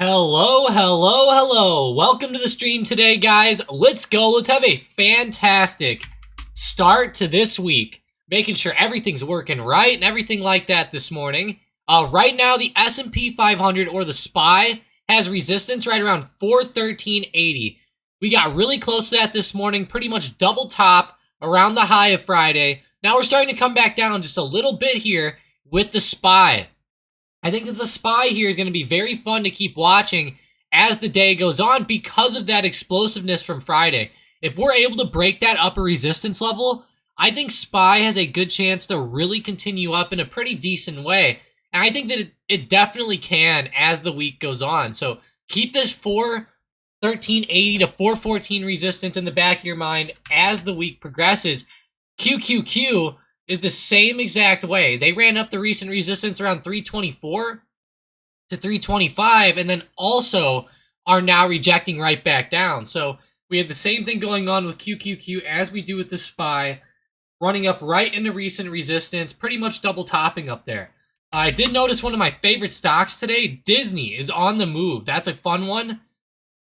Hello, hello, hello. Welcome to the stream today, guys. Let's go. Let's have a fantastic start to this week. Making sure everything's working right and everything like that this morning. Right now, the S&P 500 or the SPY has resistance right around 413.80. We got really close to that this morning, pretty much double top around the high of Friday. Now we're starting to come back down just a little bit here with the SPY. I think that the SPY here is going to be very fun to keep watching as the day goes on because of that explosiveness from Friday. If we're able to break that upper resistance level, I think SPY has a good chance to really continue up in a pretty decent way. And I think that it definitely can as the week goes on. So keep this 413.80 to 414 resistance in the back of your mind as the week progresses. QQQ is the same exact way. They ran up the recent resistance around 324 to 325 and then also are now rejecting right back down. So we have the same thing going on with QQQ as we do with the SPY, running up right into recent resistance, pretty much double topping up there. I did notice one of my favorite stocks today, Disney, is on the move. That's a fun one.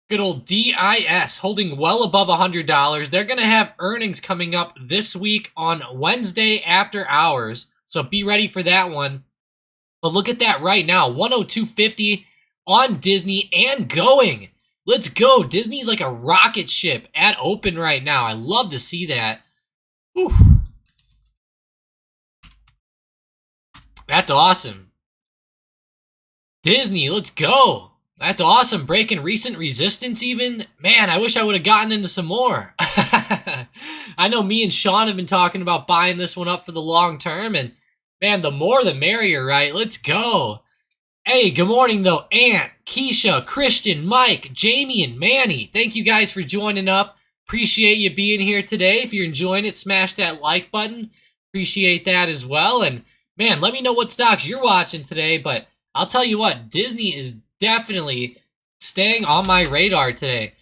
Good old DIS holding well above $100. They're going to have earnings coming up this week on Wednesday after hours. So be ready for that one. But look at that right now. 102.50 on Disney and going. Let's go. Disney's like a rocket ship at open right now. I love to see that. Whew. That's awesome. Disney, let's go. That's awesome. Breaking recent resistance even. Man, I wish I would have gotten into some more. I know me and Sean have been talking about buying this one up for the long term. And man, the more the merrier, right? Let's go. Hey, good morning though. Ant, Keisha, Christian, Mike, Jamie, and Manny. Thank you guys for joining up. Appreciate you being here today. If you're enjoying it, smash that like button. Appreciate that as well. And man, let me know what stocks you're watching today. But I'll tell you what, Disney is definitely staying on my radar today.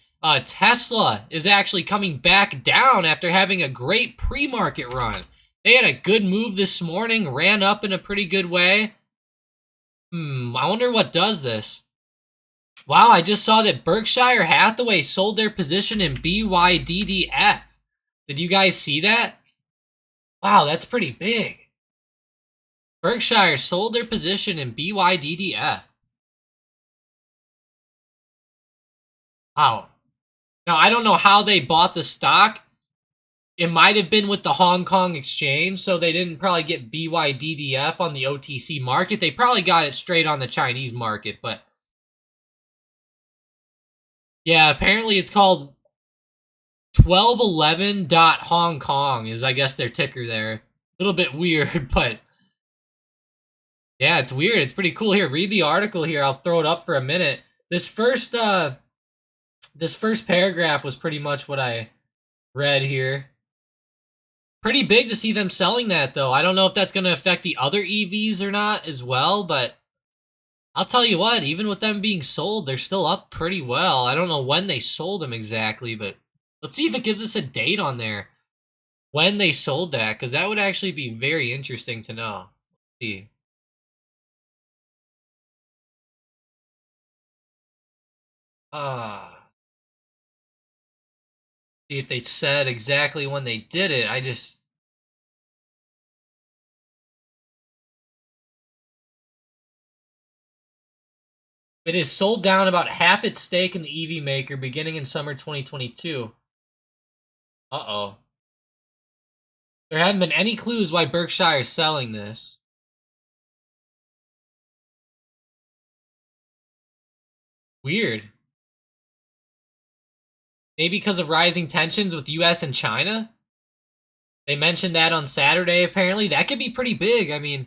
Tesla is actually coming back down after having a great pre-market run. They had a good move this morning, ran up in a pretty good way. I wonder what does this. Wow, I just saw that Berkshire Hathaway sold their position in BYDDF. Did you guys see that? Wow, that's pretty big. Berkshire sold their position in BYDDF. Wow. Now, I don't know how they bought the stock. It might have been with the Hong Kong exchange, so they didn't probably get BYDDF on the OTC market. They probably got it straight on the Chinese market, but yeah, apparently it's called 1211.Hong Kong is, I guess, their ticker there. A little bit weird, but yeah, it's weird. It's pretty cool. Here, read the article here. I'll throw it up for a minute. This first paragraph was pretty much what I read here. Pretty big to see them selling that, though. I don't know if that's going to affect the other EVs or not as well, but I'll tell you what, even with them being sold, they're still up pretty well. I don't know when they sold them exactly, but let's see if it gives us a date on there when they sold that, because that would actually be very interesting to know. Let's see. See if they said exactly when they did it. It is sold down about half its stake in the EV maker beginning in summer 2022. Uh-oh. There haven't been any clues why Berkshire is selling this. Weird. Maybe because of rising tensions with US and China? They mentioned that on Saturday, apparently. That could be pretty big. I mean,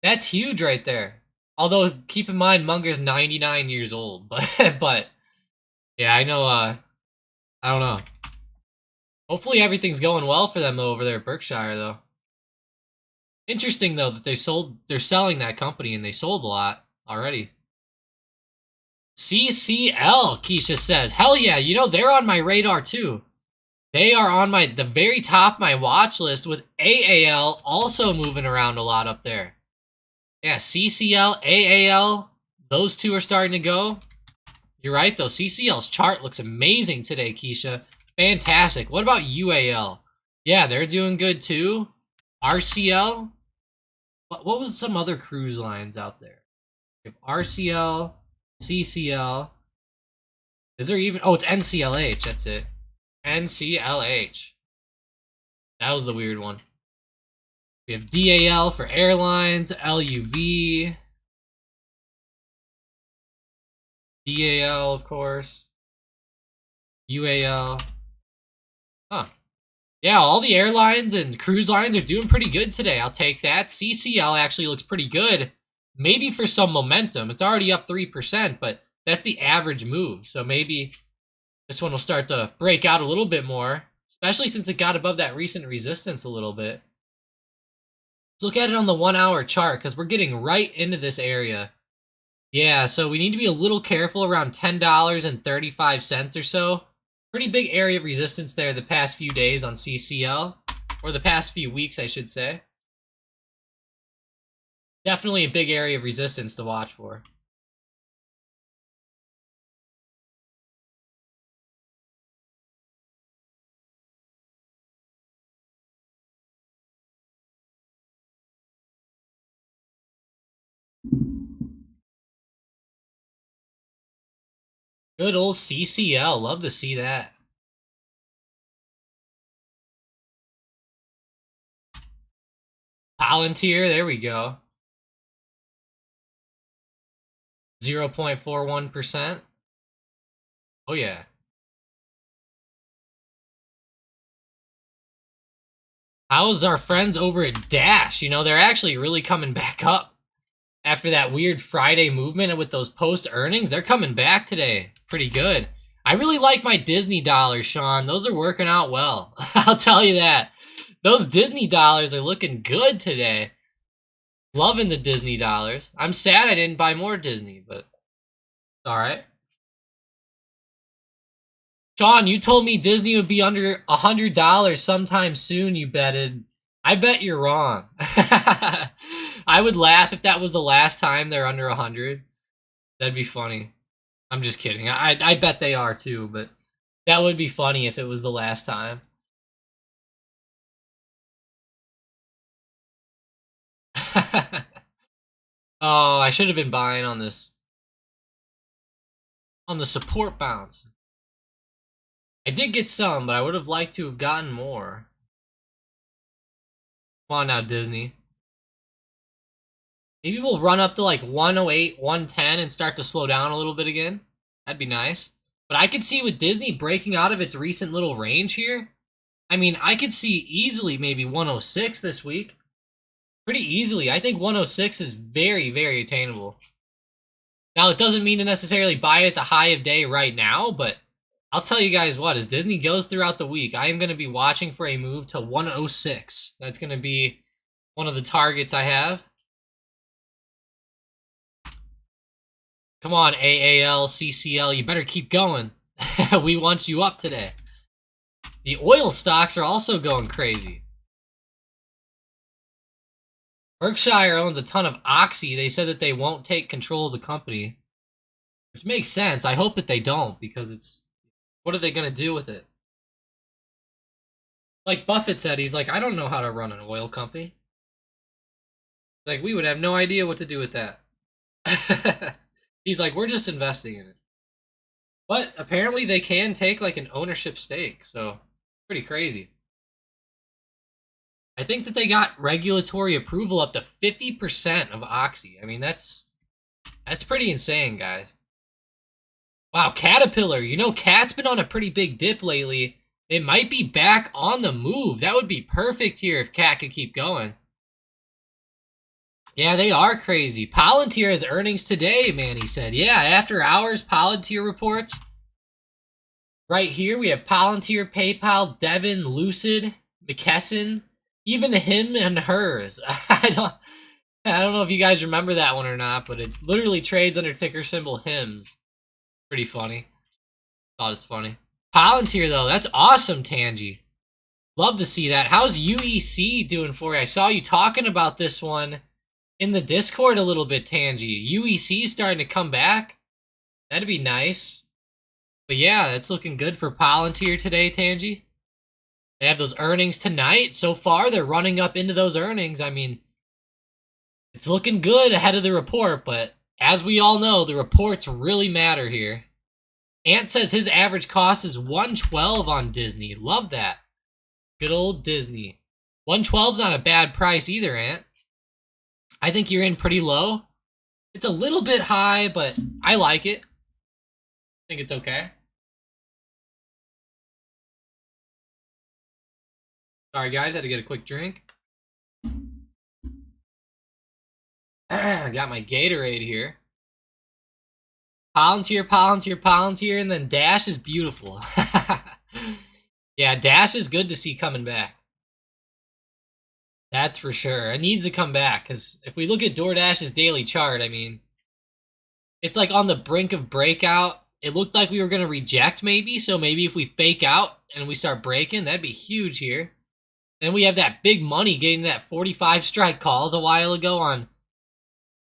that's huge right there. Although, keep in mind, Munger's 99 years old. But yeah, I know, I don't know. Hopefully everything's going well for them over there at Berkshire, though. Interesting, though, that they're selling that company, and they sold a lot already. CCL, Keisha says. Hell yeah, you know, they're on my radar, too. They are on the very top of my watch list, with AAL also moving around a lot up there. Yeah, CCL, AAL, those two are starting to go. You're right, though. CCL's chart looks amazing today, Keisha. Fantastic. What about UAL? Yeah, they're doing good, too. RCL? What was some other cruise lines out there? RCL, CCL. Is there even... Oh, it's NCLH. That's it. NCLH. That was the weird one. We have DAL for airlines, LUV. DAL, of course. UAL. Huh. Yeah, all the airlines and cruise lines are doing pretty good today. I'll take that. CCL actually looks pretty good. Maybe for some momentum. It's already up 3%, but that's the average move. So maybe this one will start to break out a little bit more, especially since it got above that recent resistance a little bit. Let's look at it on the 1 hour chart because we're getting right into this area. Yeah, so we need to be a little careful around $10.35 or so. Pretty big area of resistance there the past few days on CCL, or the past few weeks, I should say. Definitely a big area of resistance to watch for. Good old CCL. Love to see that. Palantir, there we go. 0.41%. Oh, yeah. How's our friends over at Dash? You know, they're actually really coming back up after that weird Friday movement and with those post earnings. They're coming back today. Pretty good. I really like my Disney dollars, Sean. Those are working out well. I'll tell you that. Those Disney dollars are looking good today. Loving the Disney dollars. I'm sad I didn't buy more Disney, but it's all right. Sean, you told me Disney would be under $100 sometime soon, you betted. I bet you're wrong. I would laugh if that was the last time they're under 100. That'd be funny. I'm just kidding. I bet they are too, but that would be funny if it was the last time. Oh, I should have been buying on this. On the support bounce. I did get some, but I would have liked to have gotten more. Come on now, Disney. Maybe we'll run up to like 108, 110 and start to slow down a little bit again. That'd be nice. But I could see with Disney breaking out of its recent little range here. I mean, I could see easily maybe 106 this week. Pretty easily. I think 106 is very, very attainable. Now, it doesn't mean to necessarily buy it at the high of day right now, but I'll tell you guys what, as Disney goes throughout the week, I am going to be watching for a move to 106. That's going to be one of the targets I have. Come on, AAL, CCL, you better keep going. We want you up today. The oil stocks are also going crazy. Berkshire owns a ton of Oxy. They said that they won't take control of the company. Which makes sense. I hope that they don't, because it's... What are they going to do with it? Like Buffett said, he's like, I don't know how to run an oil company. Like, we would have no idea what to do with that. He's like, we're just investing in it. But apparently they can take like an ownership stake, so pretty crazy. I think that they got regulatory approval up to 50% of Oxy. I mean, that's pretty insane, guys. Wow, Caterpillar. You know, Cat's been on a pretty big dip lately. It might be back on the move. That would be perfect here if Cat could keep going. Yeah, they are crazy. Palantir has earnings today, man, he said. Yeah, after hours, Palantir reports. Right here, we have Palantir, PayPal, Devon, Lucid, McKesson, even him and hers. I don't know if you guys remember that one or not, but it literally trades under ticker symbol HIMS. Pretty funny. Thought it's funny. Palantir, though, that's awesome, Tangi. Love to see that. How's UEC doing for you? I saw you talking about this one in the Discord a little bit, Tangi. UEC starting to come back. That'd be nice. But yeah, it's looking good for Palantir today, Tangy. They have those earnings tonight. So far, they're running up into those earnings. I mean, it's looking good ahead of the report, but as we all know, the reports really matter here. Ant says his average cost is $112 on Disney. Love that. Good old Disney. $112's not a bad price either, Ant. I think you're in pretty low. It's a little bit high, but I like it. I think it's okay. Sorry, guys. I had to get a quick drink. I got my Gatorade here. Palantir, Palantir, Palantir, and then Dash is beautiful. Yeah, Dash is good to see coming back. That's for sure. It needs to come back, because if we look at DoorDash's daily chart, I mean, it's like on the brink of breakout. It looked like we were going to reject maybe, so maybe if we fake out and we start breaking, that'd be huge here. Then we have that big money getting that 45 strike calls a while ago on,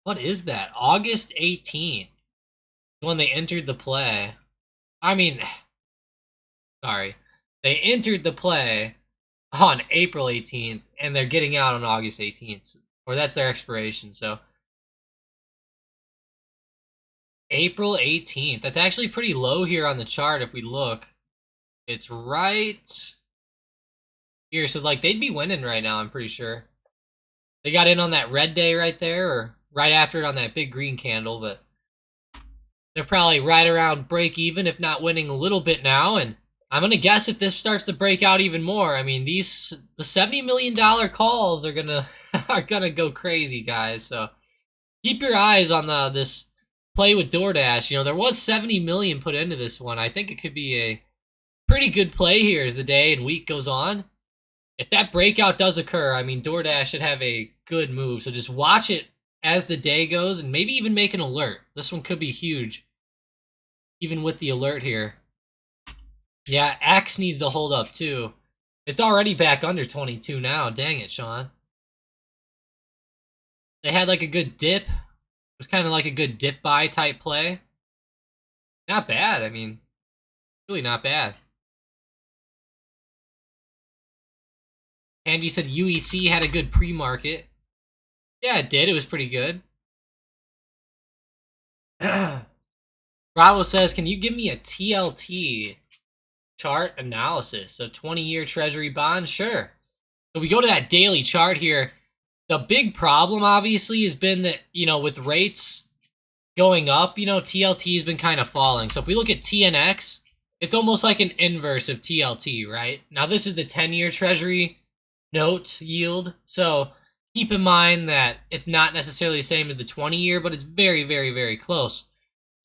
what is that? August 18th. When they entered the play. I mean, sorry. They entered the play on April 18th, and they're getting out on August 18th. Or that's their expiration, so. April 18th. That's actually pretty low here on the chart if we look. It's right here. So, like, they'd be winning right now, I'm pretty sure. They got in on that red day right there, or right after it on that big green candle, but they're probably right around break even, if not winning a little bit now. And I'm gonna guess if this starts to break out even more, I mean, the $70 million calls are gonna go crazy, guys. So keep your eyes on this play with DoorDash. You know, there was 70 million put into this one. I think it could be a pretty good play here as the day and week goes on. If that breakout does occur, I mean, DoorDash should have a good move. So just watch it as the day goes, and maybe even make an alert. This one could be huge, even with the alert here. Yeah, X needs to hold up too. It's already back under 22 now. Dang it, Sean. They had like a good dip. It was kind of like a good dip buy type play. Not bad. I mean, really not bad. Angie said UEC had a good pre-market. Yeah, it did. It was pretty good. Bravo says, can you give me a TLT chart analysis? So 20-year treasury bond? Sure. So we go to that daily chart here. The big problem, obviously, has been that, you know, with rates going up, you know, TLT has been kind of falling. So if we look at TNX, it's almost like an inverse of TLT, right? Now, this is the 10-year treasury note yield. So keep in mind that it's not necessarily the same as the 20-year, but it's very, very, very close.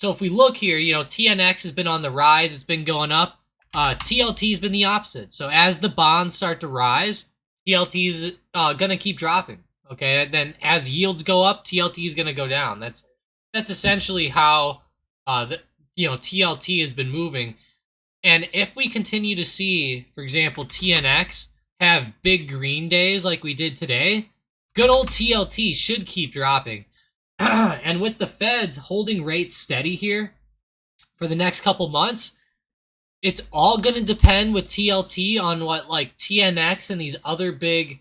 So if we look here, you know, TNX has been on the rise. It's been going up. TLT has been the opposite. So as the bonds start to rise, TLT is going to keep dropping. Okay, and then as yields go up, TLT is going to go down. That's essentially how TLT has been moving. And if we continue to see, for example, TNX have big green days like we did today, good old TLT should keep dropping. And with the Feds holding rates steady here for the next couple months, it's all going to depend with TLT on what like TNX and these other big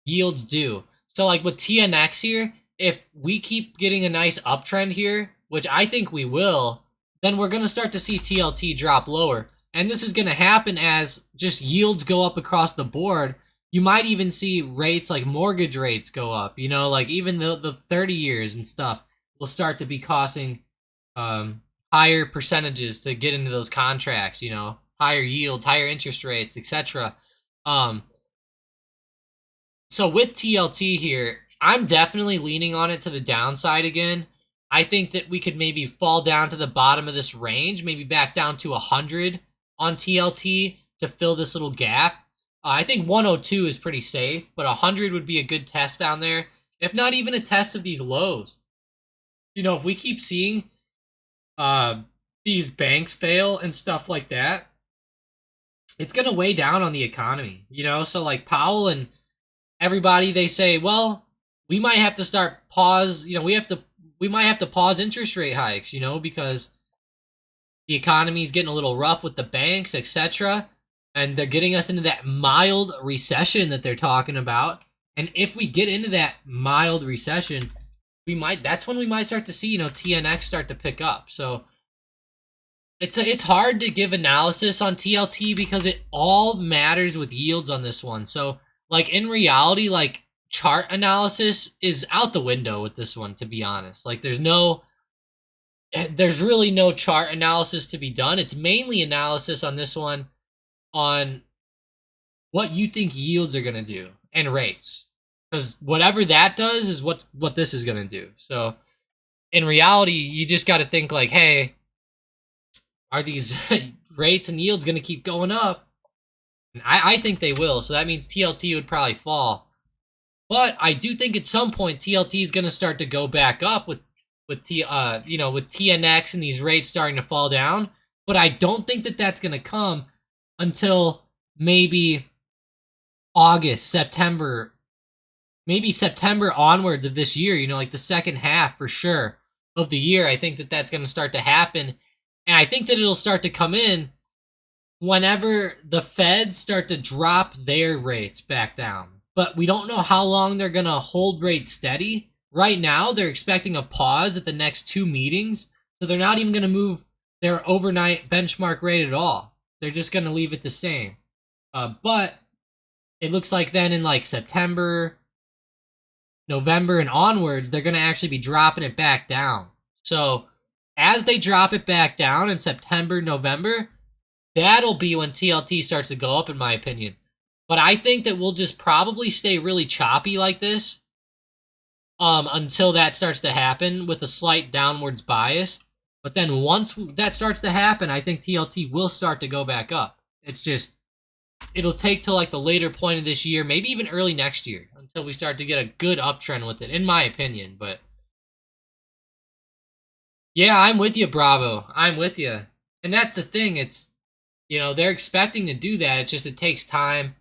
yields do. So like with TNX here, if we keep getting a nice uptrend here, which I think we will, then we're going to start to see TLT drop lower. And this is going to happen as just yields go up across the board. You might even see rates like mortgage rates go up. You know, like even the 30 years and stuff will start to be costing higher percentages to get into those contracts, you know, higher yields, higher interest rates, etc. So with TLT here, I'm definitely leaning on it to the downside again. I think that we could maybe fall down to the bottom of this range, maybe back down to 100 on TLT to fill this little gap. I think 102 is pretty safe, but 100 would be a good test down there, if not even a test of these lows. You know, if we keep seeing these banks fail and stuff like that, it's going to weigh down on the economy, you know? So like Powell and everybody, they say, well, we might have to we might have to pause interest rate hikes, you know, because the economy is getting a little rough with the banks, etc. And they're getting us into that mild recession that they're talking about. And if we get into that mild recession, that's when we might start to see, you know, TNX start to pick up. So it's hard to give analysis on TLT because it all matters with yields on this one. So like in reality, like chart analysis is out the window with this one, to be honest. Like there's really no chart analysis to be done. It's mainly analysis on this one on what you think yields are going to do and rates. Because whatever that does is what this is going to do. So in reality, you just got to think like, hey, are these rates and yields going to keep going up? And I think they will. So that means TLT would probably fall. But I do think at some point TLT is going to start to go back up with TNX and these rates starting to fall down. But I don't think that that's going to come until maybe August, September, maybe September onwards of this year, you know, like the second half for sure of the year. I think that that's going to start to happen. And I think that it'll start to come in whenever the Feds start to drop their rates back down. But we don't know how long they're going to hold rates steady. Right now, they're expecting a pause at the next 2 meetings. So they're not even going to move their overnight benchmark rate at all. They're just going to leave it the same. But it looks like then in like September, November, and onwards, they're going to actually be dropping it back down. So as they drop it back down in September, November, that'll be when TLT starts to go up, in my opinion. But I think that we'll just probably stay really choppy like this until that starts to happen with a slight downwards bias. But then once that starts to happen, I think TLT will start to go back up. It's just, it'll take till like the later point of this year, maybe even early next year, until we start to get a good uptrend with it, in my opinion. But yeah, I'm with you, Bravo. I'm with you. And that's the thing. It's, you know, they're expecting to do that. It's just, it takes time.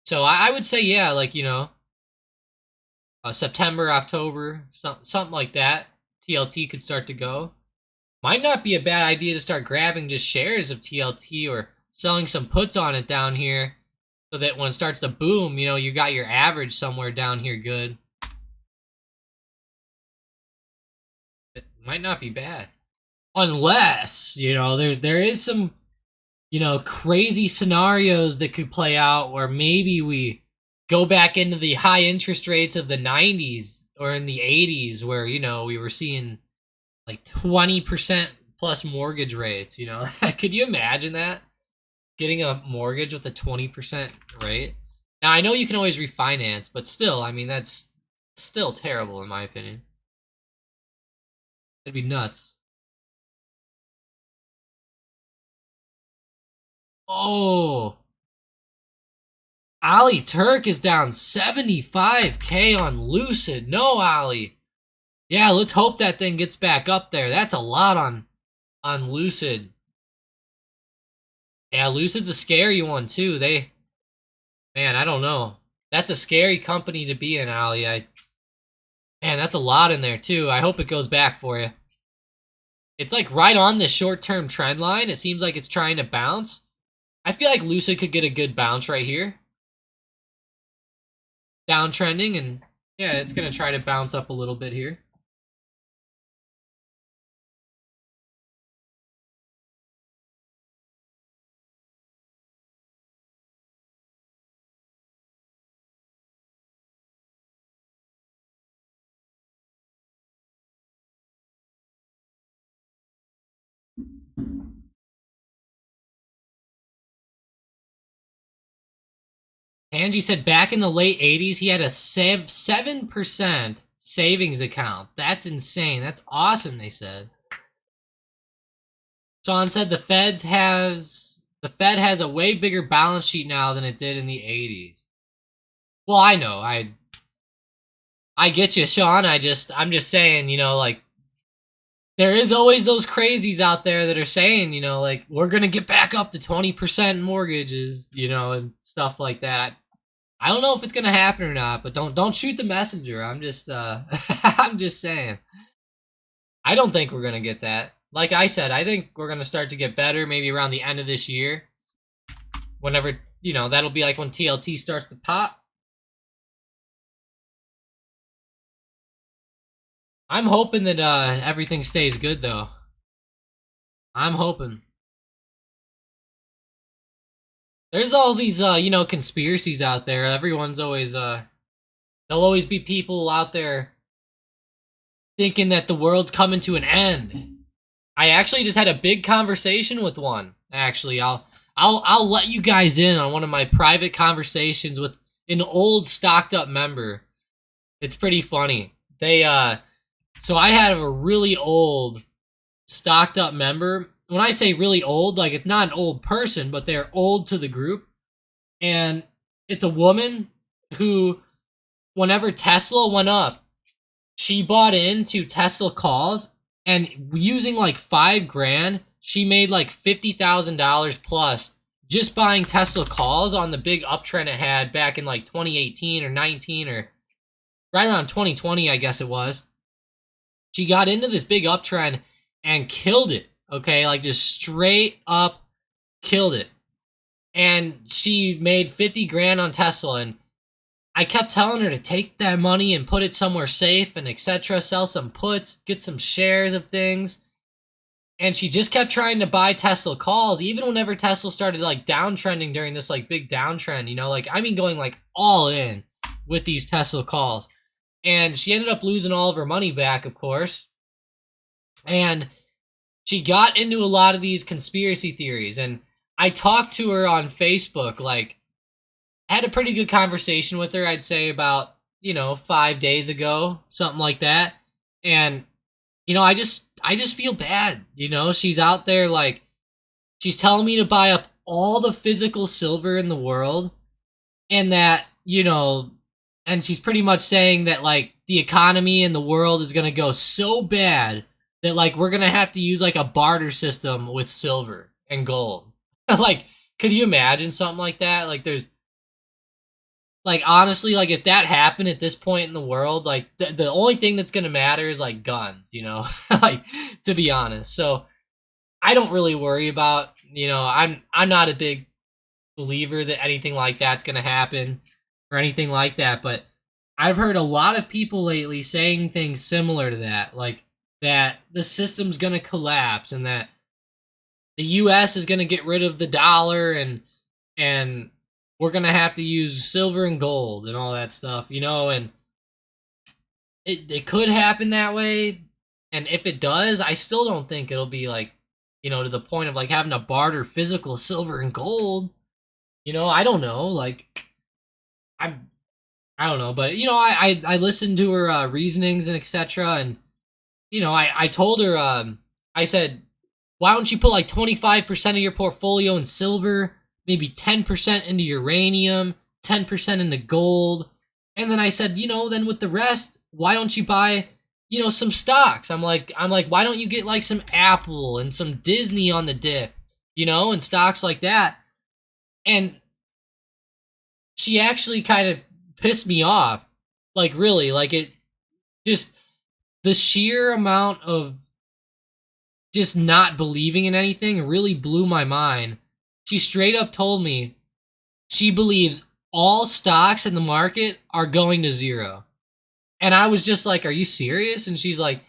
So I would say, yeah, like, you know, September, October, something like that, TLT could start to go. Might not be a bad idea to start grabbing just shares of TLT or selling some puts on it down here so that when it starts to boom, you know, you got your average somewhere down here good. It might not be bad. Unless, you know, there is some, you know, crazy scenarios that could play out where maybe we go back into the high interest rates of the 90s or in the 80s where, you know, we were seeing like 20% plus mortgage rates, you know. Could you imagine that? Getting a mortgage with a 20% rate? Now, I know you can always refinance, but still, I mean, that's still terrible in my opinion. It'd be nuts. Oh, Ali Turk is down 75K on Lucid. No, Ali. Yeah, let's hope that thing gets back up there. That's a lot on Lucid. Yeah, Lucid's a scary one too. Man, I don't know. That's a scary company to be in, Ali. Man, that's a lot in there too. I hope it goes back for you. It's like right on the short-term trend line. It seems like it's trying to bounce. I feel like Lucid could get a good bounce right here. Downtrending, and yeah, it's going to try to bounce up a little bit here. Angie said back in the late 80s, he had a 7% savings account. That's insane. That's awesome, they said. Sean said the Fed has a way bigger balance sheet now than it did in the 80s. Well, I know. I get you, Sean. I'm just saying, you know, like, there is always those crazies out there that are saying, you know, like, we're going to get back up to 20% mortgages, you know, and stuff like that. I don't know if it's going to happen or not, but don't shoot the messenger. I'm just I'm just saying. I don't think we're going to get that. like I said, I think we're gonna start to get better maybe around the end of this year. Whenever, that'll be like when TLT starts to pop. I'm hoping that everything stays good though. I'm hoping. There's all these conspiracies out there. Everyone's always there'll always be people out there thinking that the world's coming to an end. I actually just had a big conversation with one. Actually, I'll let you guys in on one of my private conversations with an old stocked up member. It's pretty funny. So I had a really old stocked up member. When I say really old, like it's not an old person, but they're old to the group. And it's a woman who, whenever Tesla went up, she bought into Tesla calls, and using like $5,000, she made like $50,000 plus just buying Tesla calls on the big uptrend it had back in like 2018 or 19 or right around 2020, I guess it was. She got into this big uptrend and killed it. Okay, like just straight up killed it. And she made 50 grand on Tesla, and I kept telling her to take that money and put it somewhere safe and etc. Sell some puts, get some shares of things. And she just kept trying to buy Tesla calls, even whenever Tesla started like downtrending during this like big downtrend, going like all in with these Tesla calls. And she ended up losing all of her money back, of course. And she got into a lot of these conspiracy theories, and I talked to her on Facebook, like, had a pretty good conversation with her, I'd say about, 5 days ago, something like that. And, I just feel bad, she's out there, like, she's telling me to buy up all the physical silver in the world, and that, and she's pretty much saying that, like, the economy in the world is gonna go so bad that, like, we're gonna have to use, like, a barter system with silver and gold. Like, could you imagine something like that? Like, honestly, like, if that happened at this point in the world, like, the only thing that's gonna matter is, like, guns, like, to be honest. So, I don't really worry about, I'm not a big believer that anything like that's gonna happen or anything like that, but I've heard a lot of people lately saying things similar to that, like, that the system's gonna collapse and that the US is gonna get rid of the dollar and we're gonna have to use silver and gold and all that stuff, and it could happen that way. And if it does, I still don't think it'll be like, to the point of like having to barter physical silver and gold. I don't know, like I don't know, but I listened to her reasonings and etc. And I told her, I said, why don't you put like 25% of your portfolio in silver, maybe 10% into uranium, 10% into gold, and then I said, then with the rest, why don't you buy, some stocks? I'm like, why don't you get like some Apple and some Disney on the dip, and stocks like that? And she actually kind of pissed me off, like really, like it just the sheer amount of just not believing in anything really blew my mind. She straight up told me she believes all stocks in the market are going to zero. And I was just like, are you serious? And she's like,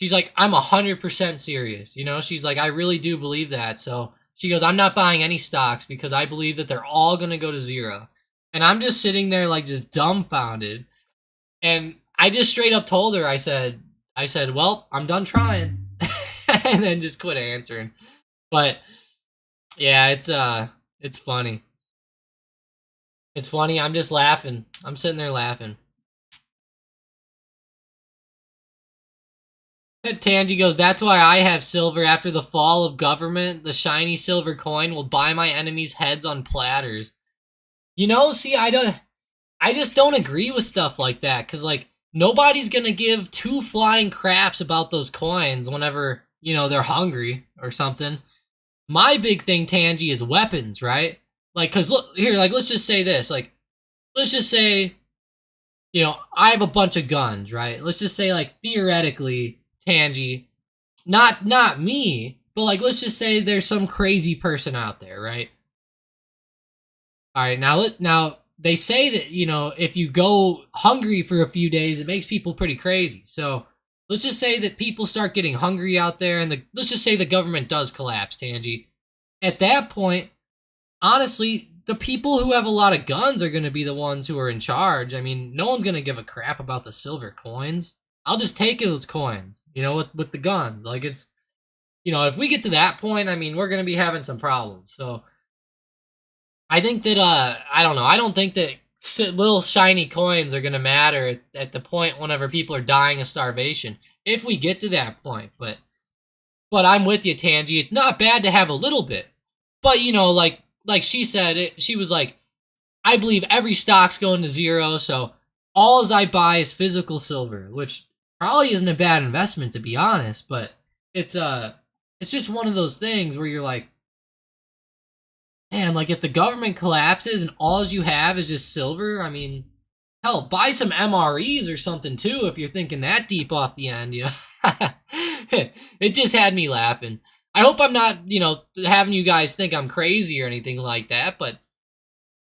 I'm 100% serious. She's like, I really do believe that. So she goes, I'm not buying any stocks because I believe that they're all going to go to zero. And I'm just sitting there like just dumbfounded. And I just straight up told her, I said, well, I'm done trying. And then just quit answering. But yeah, it's funny. It's funny. I'm just laughing. I'm sitting there laughing. Tangy goes, that's why I have silver. After the fall of government, the shiny silver coin will buy my enemies' heads on platters. See, I just don't agree with stuff like that, because, like, nobody's gonna give two flying craps about those coins whenever, they're hungry or something. My big thing, Tangy, is weapons, right? Like, because look, here, like, let's just say this. Like, let's just say, I have a bunch of guns, right? Let's just say, like, theoretically, Tangy, not me, but like let's just say there's some crazy person out there, right? All right, now they say that, you know, if you go hungry for a few days, it makes people pretty crazy. So let's just say that people start getting hungry out there, and let's just say the government does collapse, Tangy. At that point, honestly, the people who have a lot of guns are going to be the ones who are in charge. I mean, no one's going to give a crap about the silver coins. I'll just take those coins, you know, with the guns. Like it's, you know, if we get to that point, I mean, we're going to be having some problems. So I think that I don't know. I don't think that little shiny coins are gonna matter at the point whenever people are dying of starvation. If we get to that point, but I'm with you, Tangy. It's not bad to have a little bit, but you know, like she said, she was like, I believe every stock's going to zero, so all as I buy is physical silver, which probably isn't a bad investment to be honest. But it's just one of those things where you're like, man, like if the government collapses and all you have is just silver, I mean, hell, buy some MREs or something too if you're thinking that deep off the end, you know. It just had me laughing. I hope I'm not, you know, having you guys think I'm crazy or anything like that, but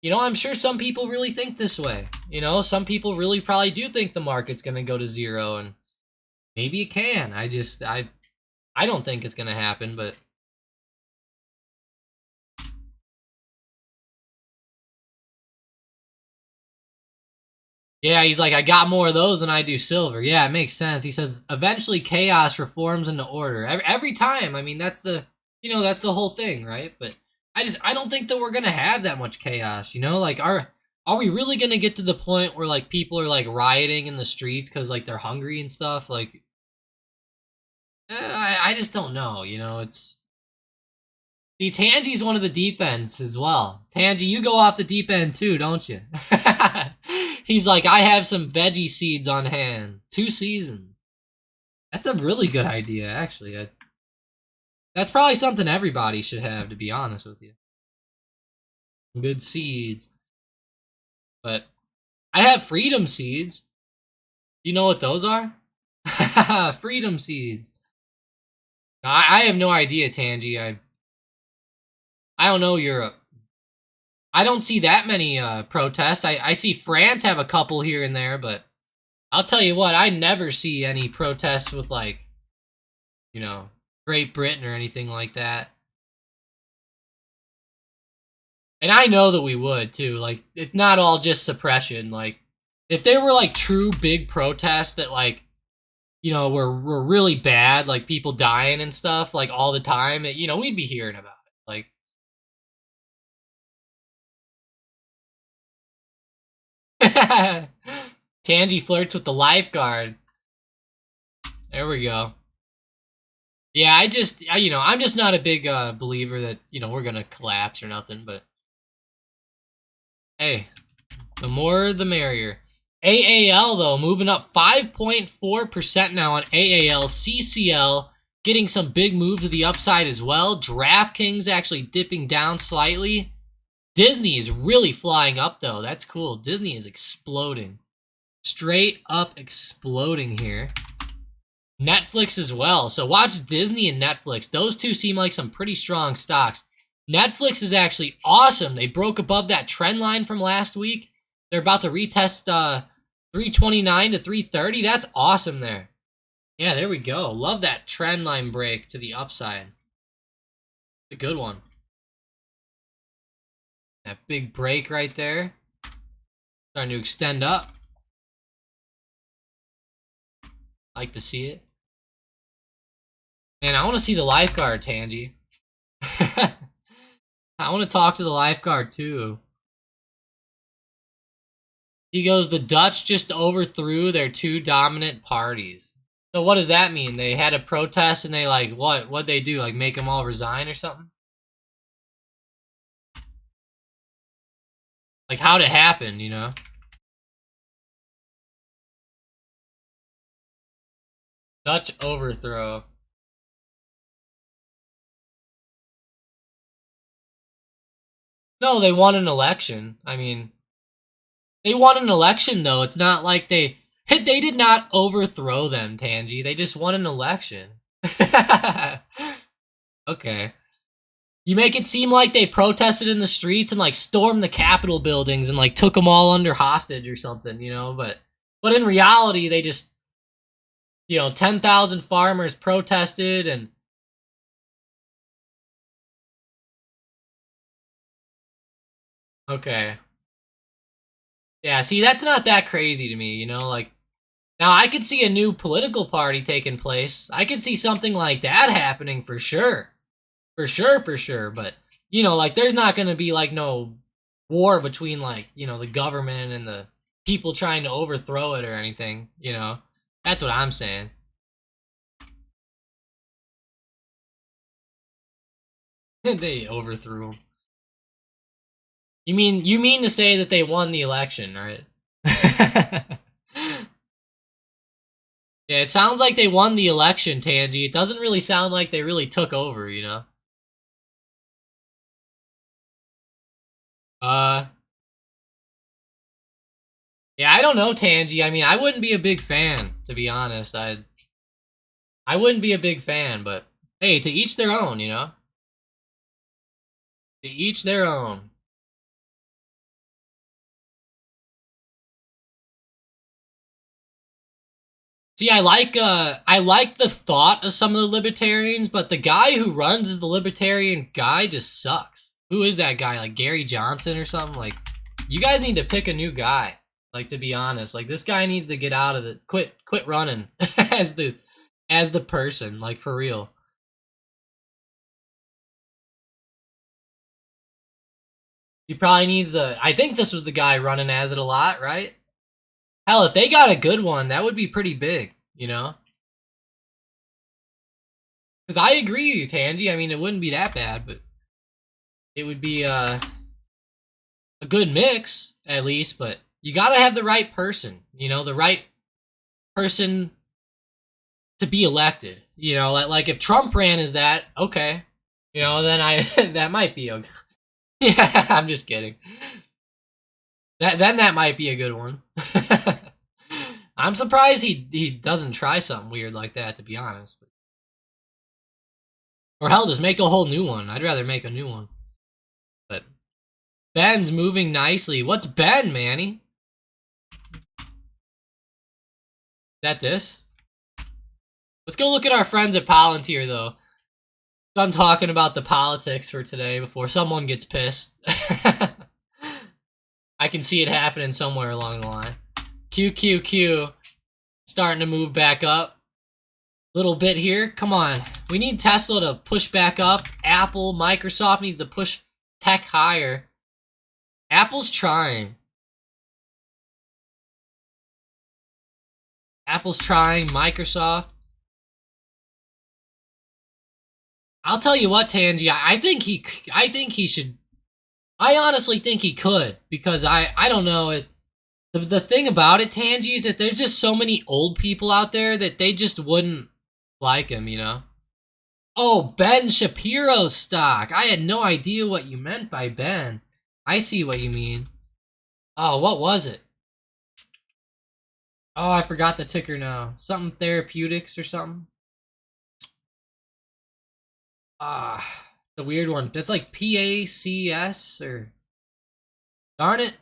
you know, I'm sure some people really think this way. You know, some people really probably do think the market's going to go to zero, and maybe it can. I don't think it's going to happen, but yeah, he's like, I got more of those than I do silver. Yeah, it makes sense. He says, eventually chaos reforms into order. Every time. I mean, that's the, you know, that's the whole thing, right? But I don't think that we're going to have that much chaos, you know? Like, are we really going to get to the point where, like, people are, like, rioting in the streets because, like, they're hungry and stuff? Like, I just don't know, you know? It's... See, Tangy's one of the deep ends as well. Tangy, you go off the deep end too, don't you? He's like, I have some veggie seeds on hand. 2 seasons. That's a really good idea, actually. That's probably something everybody should have, to be honest with you. Good seeds. But I have freedom seeds. You know what those are? Freedom seeds. I have no idea, Tangy. I don't know Europe. I don't see that many protests. I see France have a couple here and there, but I'll tell you what, I never see any protests with, like, you know, Great Britain or anything like that. And I know that we would, too. Like, it's not all just suppression. Like, if there were, like, true big protests that, like, you know, were really bad, like people dying and stuff, like, all the time, you know, we'd be hearing about it. Like, Tangy flirts with the lifeguard. There we go. Yeah, you know, I'm just not a big believer that, you know, we're gonna collapse or nothing, but hey, the more the merrier. AAL, though, moving up 5.4% now on AAL. CCL getting some big moves to the upside as well. DraftKings actually dipping down slightly. Disney is really flying up, though. That's cool. Disney is exploding. Straight up exploding here. Netflix as well. So watch Disney and Netflix. Those two seem like some pretty strong stocks. Netflix is actually awesome. They broke above that trend line from last week. They're about to retest 329 to 330. That's awesome there. Yeah, there we go. Love that trend line break to the upside. It's a good one. That big break right there. Starting to extend up. Like to see it. Man, I want to see the lifeguard, Tangy. I want to talk to the lifeguard too. He goes, the Dutch just overthrew their 2 dominant parties. So what does that mean? They had a protest and they, like, what'd they do? Like, make them all resign or something? Like, how'd it happen, you know? Dutch overthrow. No, they won an election. I mean, they won an election, though. It's not like they did not overthrow them, Tangy. They just won an election. Okay. You make it seem like they protested in the streets and like stormed the Capitol buildings and like took them all under hostage or something, you know, but in reality they just, 10,000 farmers protested and okay. Yeah, see that's not that crazy to me, like now I could see a new political party taking place. I could see something like that happening for sure. For sure, for sure. But like there's not gonna be like no war between like, the government and the people trying to overthrow it or anything. That's what I'm saying. They overthrew him. You mean to say that they won the election, right? Yeah, it sounds like they won the election, Tangy. It doesn't really sound like they really took over. Uh Yeah, I don't know, Tangy. I mean, I wouldn't be a big fan, to be honest. I wouldn't be a big fan, but hey, to each their own. To each their own. See, I like the thought of some of the libertarians, but the guy who runs as the libertarian guy just sucks. Who is that guy? Like Gary Johnson or something? Like, you guys need to pick a new guy. Like, to be honest, like this guy needs to get out of it. Quit running as the person, like for real. He probably needs a. I think this was the guy running as it a lot, right? Hell, if they got a good one, that would be pretty big. Because I agree with you, Tangy. I mean, it wouldn't be that bad, but it would be a good mix at least. But you gotta have the right person. The right person to be elected. Like if Trump ran as that, okay. Then I that might be a. Yeah, I'm just kidding. That might be a good one. I'm surprised he doesn't try something weird like that, to be honest. Or hell, just make a whole new one. I'd rather make a new one. But Ben's moving nicely. What's Ben, Manny? Is that this? Let's go look at our friends at Palantir, though. Done talking about the politics for today before someone gets pissed. I can see it happening somewhere along the line. QQQ starting to move back up. Little bit here. Come on. We need Tesla to push back up. Apple, Microsoft needs to push tech higher. Apple's trying. Apple's trying. Microsoft. I'll tell you what, Tangy. I think he should. I honestly think he could because I don't know it. The thing about it, Tangy, is that there's just so many old people out there that they just wouldn't like him. Oh, Ben Shapiro's stock. I had no idea what you meant by Ben. I see what you mean. Oh, what was it? Oh, I forgot the ticker now. Something therapeutics or something. Ah, the weird one. That's like PACS or darn it.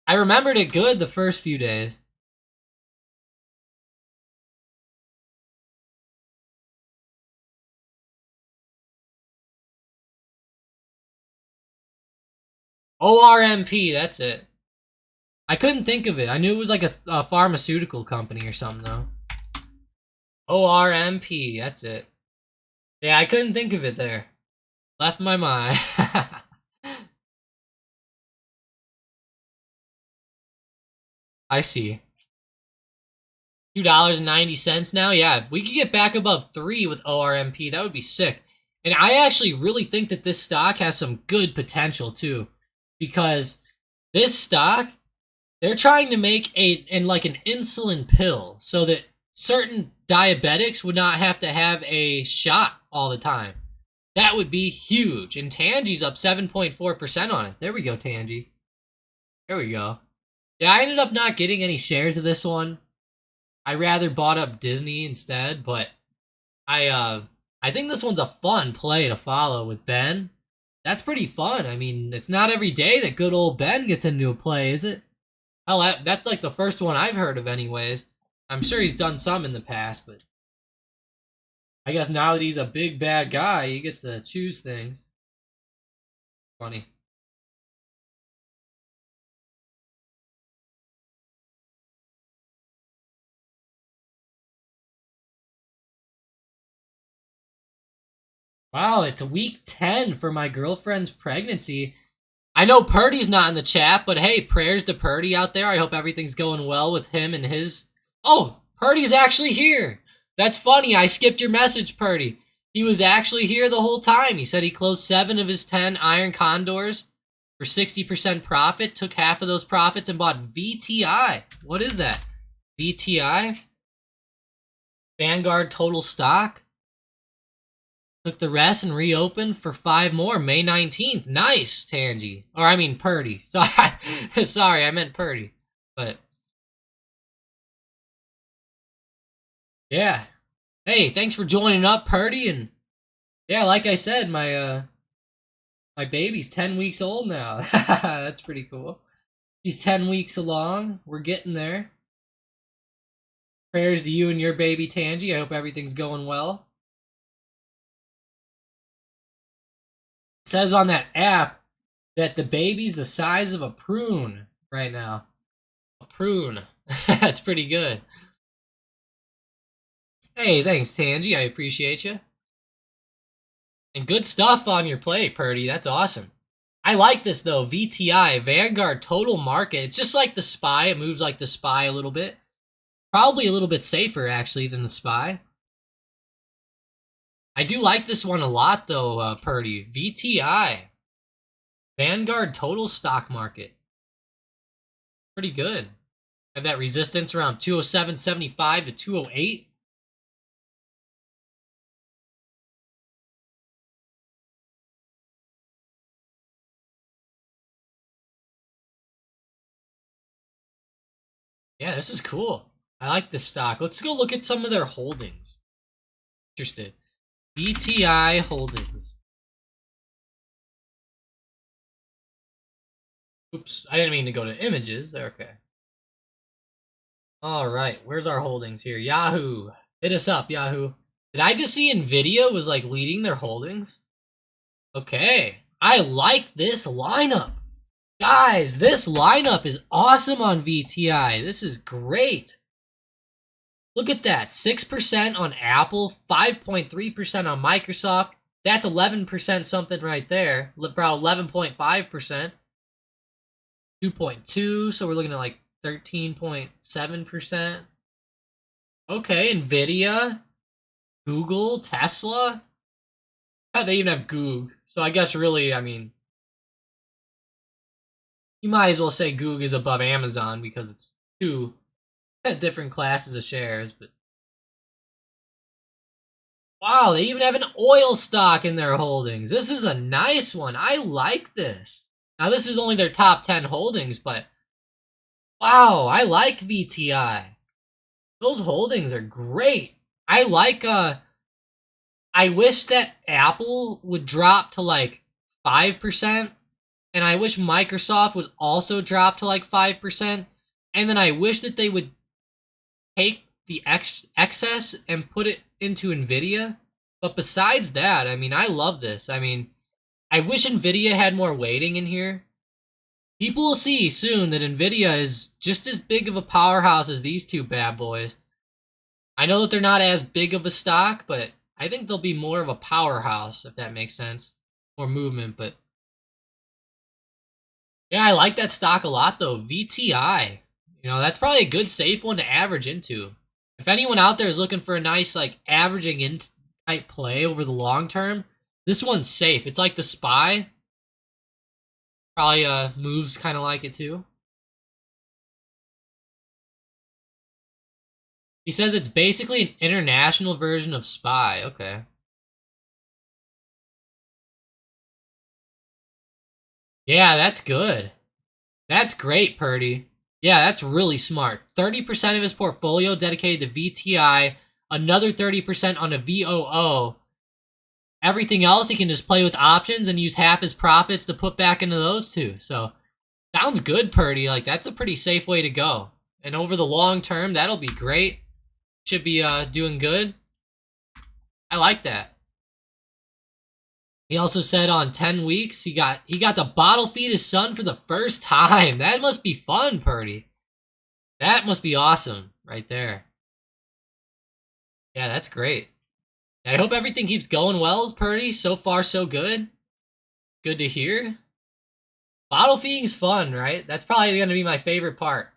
I remembered it good the first few days. ORMP, that's it. I couldn't think of it. I knew it was like a pharmaceutical company or something though. ORMP, that's it. Yeah, I couldn't think of it there. Left my mind. I see. $2.90 now? Yeah, if we could get back above 3 with ORMP, that would be sick. And I actually really think that this stock has some good potential too. Because this stock, they're trying to make like an insulin pill so that certain diabetics would not have to have a shot all the time. That would be huge. And Tangy's up 7.4% on it. There we go, Tangy. There we go. Yeah, I ended up not getting any shares of this one. I rather bought up Disney instead, but I think this one's a fun play to follow with Ben. That's pretty fun. I mean, it's not every day that good old Ben gets into a play, is it? Hell, that's like the first one I've heard of anyways. I'm sure he's done some in the past, but I guess now that he's a big bad guy, he gets to choose things. Funny. Wow, it's week 10 for my girlfriend's pregnancy. I know Purdy's not in the chat, but hey, prayers to Purdy out there. I hope everything's going well with him and his... Oh, Purdy's actually here. That's funny. I skipped your message, Purdy. He was actually here the whole time. He said he closed 7 of his 10 Iron Condors for 60% profit, took half of those profits and bought VTI. What is that? VTI? Vanguard Total Stock? Took the rest and reopened for 5 more, May 19th. Nice, Tangy. Or, I mean, Purdy. Sorry, sorry, I meant Purdy. But, yeah. Hey, thanks for joining up, Purdy. And, yeah, like I said, my baby's 10 weeks old now. That's pretty cool. She's 10 weeks along. We're getting there. Prayers to you and your baby, Tangy. I hope everything's going well. It says on that app that the baby's the size of a prune right now. A prune. That's pretty good. Hey, thanks, Tangy. I appreciate you. And good stuff on your plate, Purdy. That's awesome. I like this, though. VTI, Vanguard Total Market. It's just like the SPY. It moves like the SPY a little bit. Probably a little bit safer, actually, than the SPY. I do like this one a lot, though, Purdy. VTI. Vanguard Total Stock Market. Pretty good. Have that resistance around 207.75 to 208. Yeah, this is cool. I like this stock. Let's go look at some of their holdings. Interested. VTI Holdings. Oops, I didn't mean to go to images. Okay. All right, where's our holdings here? Yahoo. Hit us up, Yahoo. Did I just see Nvidia was like leading their holdings? Okay. I like this lineup. Guys, this lineup is awesome on VTI. This is great. Look at that. 6% on Apple, 5.3% on Microsoft. That's 11% something right there. About 11.5%. 2.2, so we're looking at like 13.7%. Okay, Nvidia, Google, Tesla. They even have Goog. So I guess really, I mean, you might as well say Goog is above Amazon because it's 2 different classes of shares. But wow, they even have an oil stock in their holdings. This is a nice one. I like this. Now, this is only their top 10 holdings, but wow, I like VTI. Those holdings are great. I like, I wish that Apple would drop to like 5%, and I wish Microsoft would also drop to like 5%, and then I wish that they would take the excess and put it into Nvidia. But besides that, I mean, I love this. I mean, I wish Nvidia had more weighting in here. People will see soon that Nvidia is just as big of a powerhouse as these two bad boys. I know that they're not as big of a stock, but I think they'll be more of a powerhouse, if that makes sense. More movement, but yeah, I like that stock a lot, though. VTI. You know, that's probably a good, safe one to average into. If anyone out there is looking for a nice, like, averaging in type play over the long term, this one's safe. It's like the SPY. Probably moves kind of like it, too. He says it's basically an international version of SPY. Okay. Yeah, that's good. That's great, Purdy. Yeah, that's really smart. 30% of his portfolio dedicated to VTI, another 30% on a VOO. Everything else, he can just play with options and use half his profits to put back into those two. So, sounds good, Purdy. Like, that's a pretty safe way to go. And over the long term, that'll be great. Should be doing good. I like that. He also said on 10 weeks, he got to bottle feed his son for the first time. That must be fun, Purdy. That must be awesome right there. Yeah, that's great. I hope everything keeps going well, Purdy. So far, so good. Good to hear. Bottle feeding's fun, right? That's probably going to be my favorite part.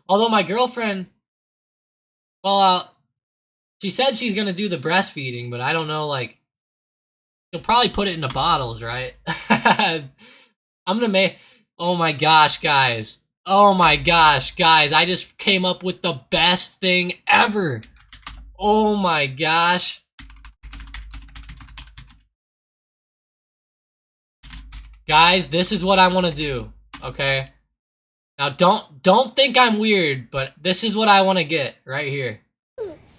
Although my girlfriend, well, she said she's going to do the breastfeeding, but I don't know, like, she'll probably put it into bottles, right? I'm going to make, oh my gosh, guys. Oh my gosh, guys. I just came up with the best thing ever. Oh my gosh. Guys, this is what I want to do, okay? Now don't think I'm weird, but this is what I want to get right here.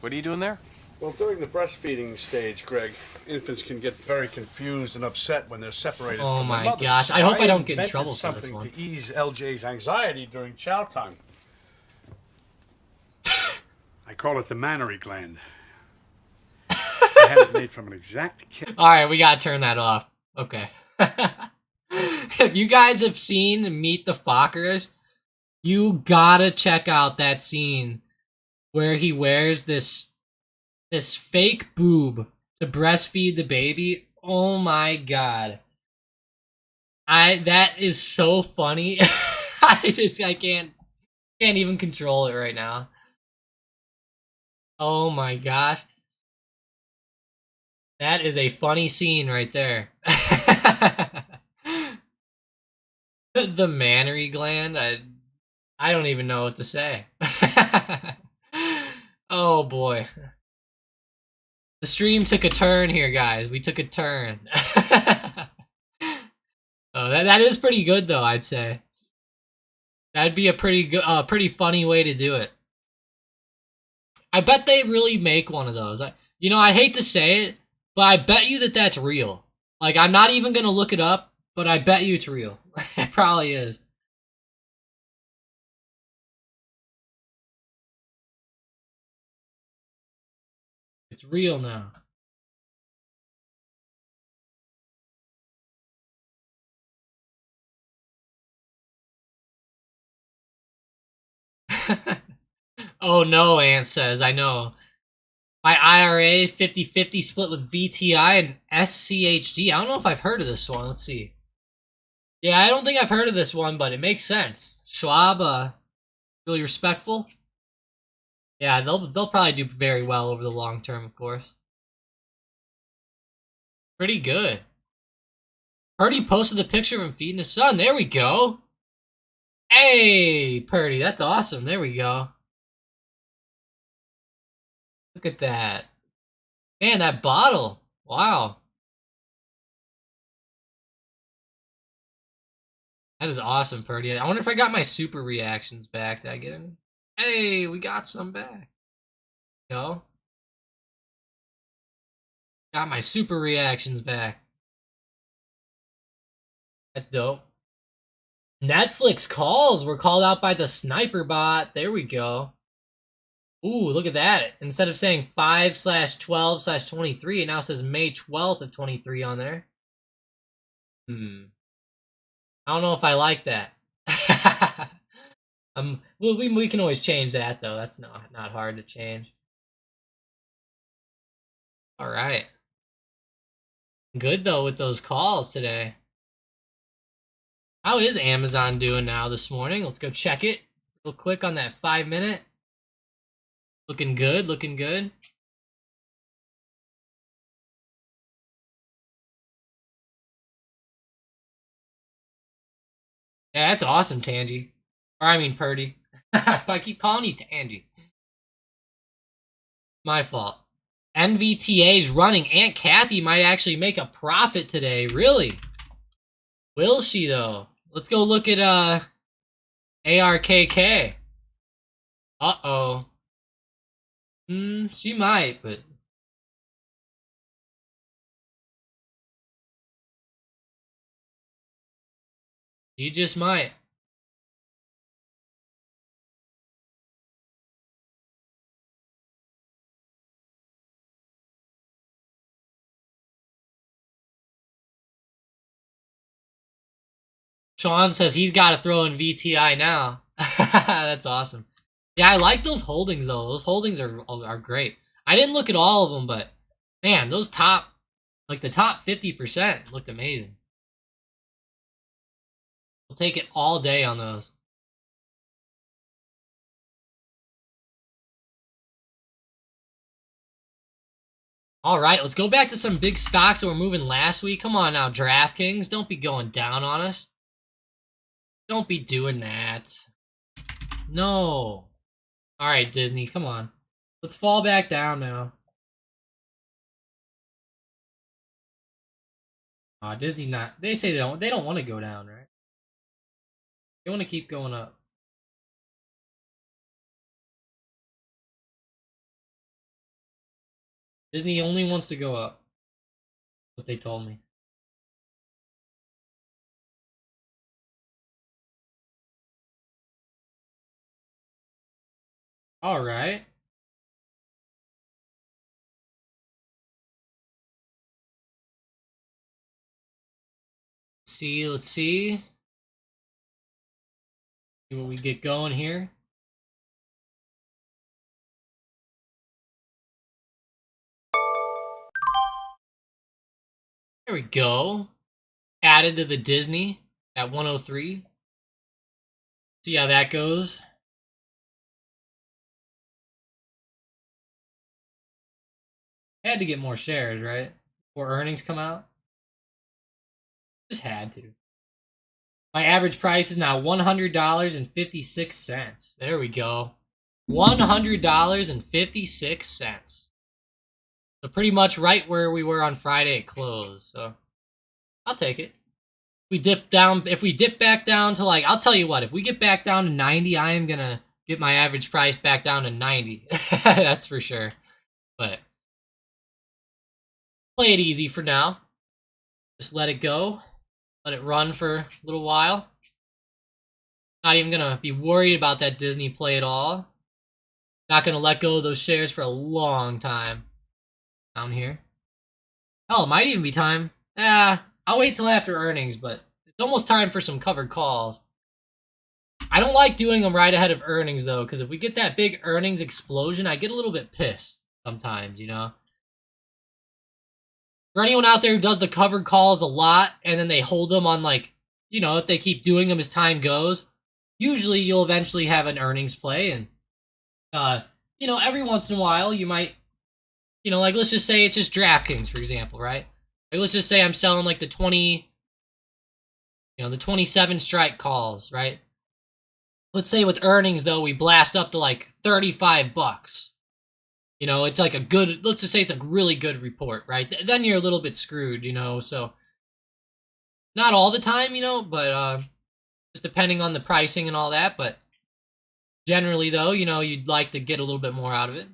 What are you doing there? Well, during the breastfeeding stage, Greg, infants can get very confused and upset when they're separated Oh from their my mothers. gosh, I hope I don't get in invented trouble for this something one. to ease LJ's anxiety during chow time. I call it the mammary gland. I had it made from an exact kit. Alright, we gotta turn that off. Okay. If you guys have seen Meet the Fockers, you gotta check out that scene where he wears this fake boob to breastfeed the baby. Oh my god. That is so funny. I can't even control it right now. Oh my gosh. That is a funny scene right there. The mammary gland, I don't even know what to say. Oh boy. The stream took a turn here, guys. We took a turn. Oh, that is pretty good though, I'd say. That'd be a pretty good, pretty funny way to do it. I bet they really make one of those. You know, I hate to say it, but I bet you that that's real. Like, I'm not even gonna look it up, but I bet you it's real. It probably is. It's real now. Oh no, Ant says, I know. My IRA 50-50 split with VTI and SCHD. I don't know if I've heard of this one. Let's see. Yeah, I don't think I've heard of this one, but it makes sense. Schwab, really respectful. Yeah, they'll probably do very well over the long term, of course. Pretty good. Purdy posted the picture of him feeding his son. There we go. Hey, Purdy, that's awesome. There we go. Look at that. Man, that bottle. Wow. That is awesome, Purdy. I wonder if I got my super reactions back. Did I get any? Hey, we got some back. Go. Got my super reactions back. That's dope. Netflix calls were called out by the sniper bot. There we go. Ooh, look at that. Instead of saying 5/12/23, it now says May 12th of 23 on there. I don't know if I like that. Well, we can always change that, though. That's not hard to change. All right. Good, though, with those calls today. How is Amazon doing now this morning? Let's go check it real quick on that 5-minute. Looking good, looking good. Yeah, that's awesome, Tangy. Or I mean Purdy. I keep calling you Tangy. My fault. NVTA's running. Aunt Kathy might actually make a profit today. Really? Will she, though? Let's go look at ARKK. Uh-oh. She might, but she just might. Sean says he's got to throw in VTI now. That's awesome. Yeah, I like those holdings though. Those holdings are great. I didn't look at all of them, but man, those top, like the top 50% looked amazing. We'll take it all day on those. All right, let's go back to some big stocks that were moving last week. Come on now, DraftKings. Don't be going down on us. Don't be doing that. No. All right, Disney, come on. Let's fall back down now. Disney's not. They say they don't want to go down, right? They want to keep going up. Disney only wants to go up. What they told me. All right. Let's see. See what we get going here. There we go. Added to the Disney at 103. See how that goes. Had to get more shares, right? Before earnings come out. Just had to. My average price is now $100.56. There we go. $100.56. So pretty much right where we were on Friday at close. So I'll take it. If we dip back down to like, I'll tell you what, if we get back down to 90, I am gonna get my average price back down to 90. That's for sure. But play it easy for now. Just let it go. Let it run for a little while. Not even gonna be worried about that Disney play at all. Not gonna let go of those shares for a long time. Down here. Hell, it might even be time. I'll wait till after earnings, but it's almost time for some covered calls. I don't like doing them right ahead of earnings, though, because if we get that big earnings explosion, I get a little bit pissed sometimes, you know? For anyone out there who does the covered calls a lot, and then they hold them on, like, you know, if they keep doing them as time goes, usually you'll eventually have an earnings play, and, you know, every once in a while, you might, you know, like, let's just say it's just DraftKings, for example, right? Like, let's just say I'm selling, like, the 20, you know, the 27 strike calls, right? Let's say with earnings, though, we blast up to, like, 35 bucks. You know, it's like a good, let's just say it's a really good report, right? Then you're a little bit screwed, you know, so not all the time, you know, but just depending on the pricing and all that, but generally, though, you know, you'd like to get a little bit more out of it.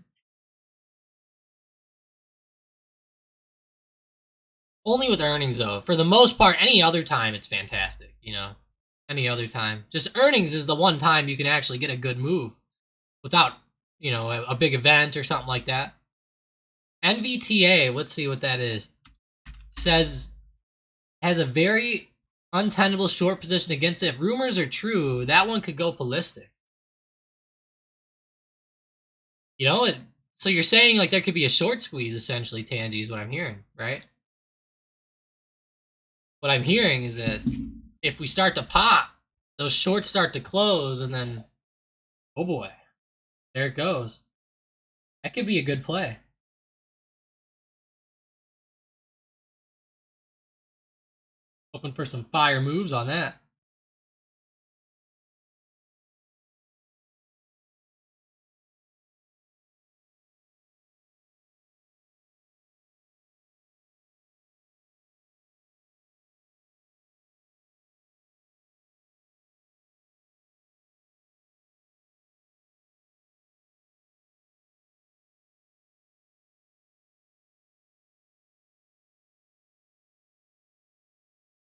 Only with earnings, though. For the most part, any other time, it's fantastic, you know? Any other time. Just earnings is the one time you can actually get a good move without, you know, a big event or something like that. NVTA, let's see what that is. Says, has a very untenable short position against it. If rumors are true, that one could go ballistic. You know, so you're saying, like, there could be a short squeeze, essentially, Tangy, is what I'm hearing, right? What I'm hearing is that if we start to pop, those shorts start to close, and then, oh boy, there it goes. That could be a good play. Hoping for some fire moves on that.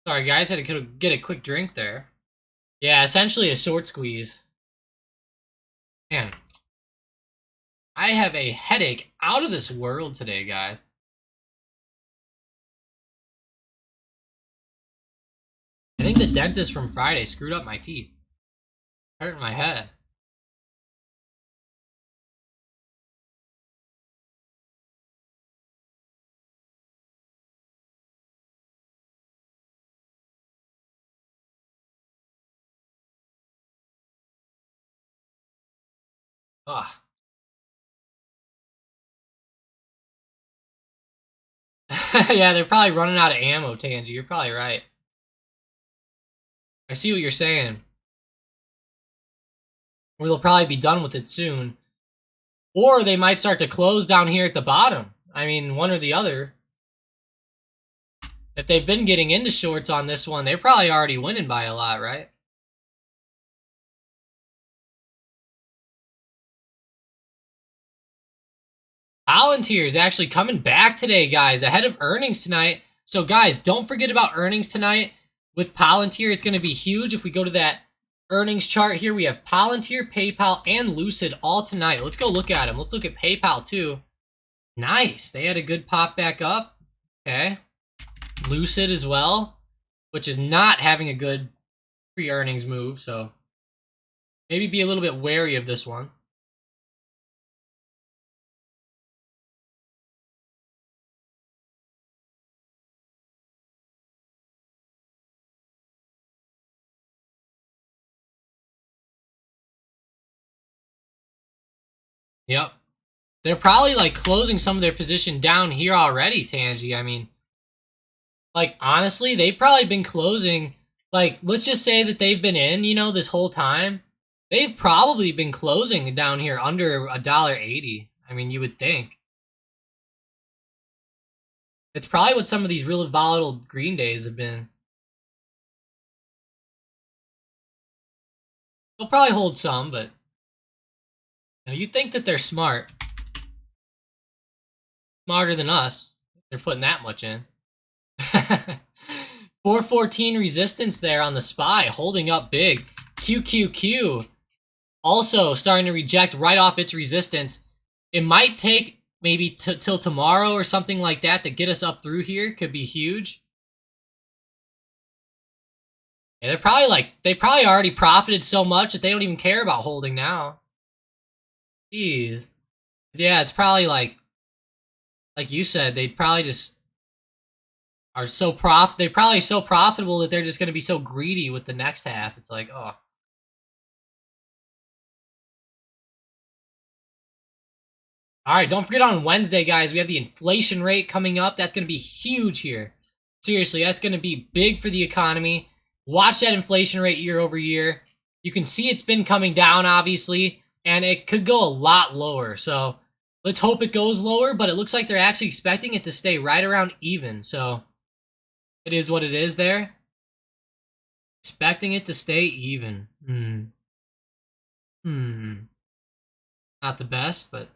Sorry, guys. Had to get a quick drink there. Yeah, essentially a short squeeze. Man, I have a headache out of this world today, guys. I think the dentist from Friday screwed up my teeth. Hurting my head. Ah. Yeah, they're probably running out of ammo, Tangy. You're probably right. I see what you're saying. We'll probably be done with it soon. Or they might start to close down here at the bottom. I mean, one or the other. If they've been getting into shorts on this one, they're probably already winning by a lot, right? Palantir is actually coming back today, guys, ahead of earnings tonight. So, guys, don't forget about earnings tonight. With Palantir, it's going to be huge. If we go to that earnings chart here, we have Palantir, PayPal, and Lucid all tonight. Let's go look at them. Let's look at PayPal, too. Nice. They had a good pop back up. Okay. Lucid as well, which is not having a good pre-earnings move, so maybe be a little bit wary of this one. Yep. They're probably, like, closing some of their position down here already, Tangy. I mean, like, honestly, they've probably been closing, like, let's just say that they've been in, you know, this whole time. They've probably been closing down here under $1.80. I mean, you would think. It's probably what some of these really volatile green days have been. They'll probably hold some, but you know, you'd think that they're smart. Smarter than us. They're putting that much in. 414 resistance there on the SPY, holding up big. QQQ also starting to reject right off its resistance. It might take maybe till tomorrow or something like that to get us up through here. Could be huge. Yeah, they're probably like, they probably already profited so much that they don't even care about holding now. Jeez. Yeah, it's probably like you said, they probably just are so they're probably so profitable that they're just going to be so greedy with the next half. It's like, oh. All right, don't forget on Wednesday, guys, we have the inflation rate coming up. That's going to be huge here. Seriously, that's going to be big for the economy. Watch that inflation rate year over year. You can see it's been coming down, obviously, and it could go a lot lower. So let's hope it goes lower, but it looks like they're actually expecting it to stay right around even. So it is what it is there. Expecting it to stay even. Not the best, but...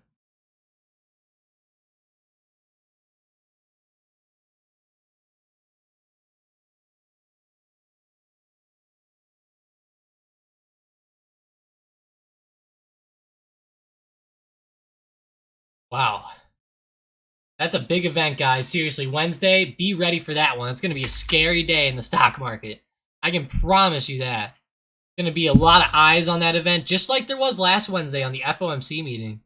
Wow. That's a big event, guys. Seriously, Wednesday, be ready for that one. It's going to be a scary day in the stock market. I can promise you that. Going to be a lot of eyes on that event, just like there was last Wednesday on the FOMC meeting.